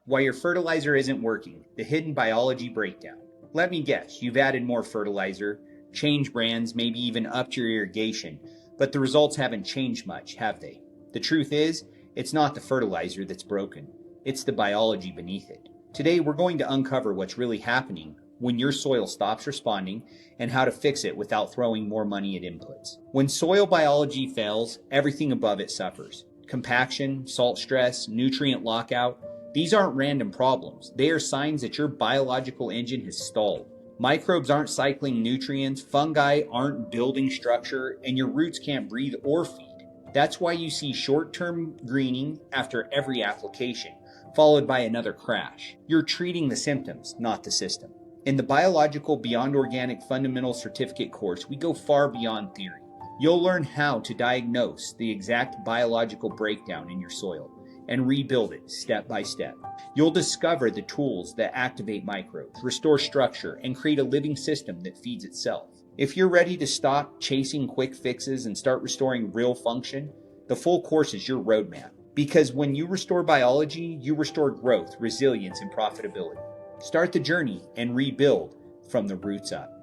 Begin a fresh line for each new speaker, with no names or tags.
why your fertilizer isn't working, the hidden biology breakdown. Let me guess, you've added more fertilizer, changed brands, maybe even upped your irrigation, but the results haven't changed much, have they? The truth is, it's not the fertilizer that's broken, it's the biology beneath it. Today, we're going to uncover what's really happening when your soil stops responding and how to fix it without throwing more money at inputs. When soil biology fails, everything above it suffers. Compaction, salt stress, nutrient lockout, these aren't random problems. They are signs that your biological engine has stalled. Microbes aren't cycling nutrients, fungi aren't building structure, and your roots can't breathe or feed. That's why you see short-term greening after every application, followed by another crash. You're treating the symptoms, not the system. In the Biological Beyond Organic Fundamentals Certificate course, we go far beyond theory. You'll learn how to diagnose the exact biological breakdown in your soil and rebuild it step by step. You'll discover the tools that activate microbes, restore structure, and create a living system that feeds itself. If you're ready to stop chasing quick fixes and start restoring real function, the full course is your roadmap. Because when you restore biology, you restore growth, resilience, and profitability. Start the journey and rebuild from the roots up.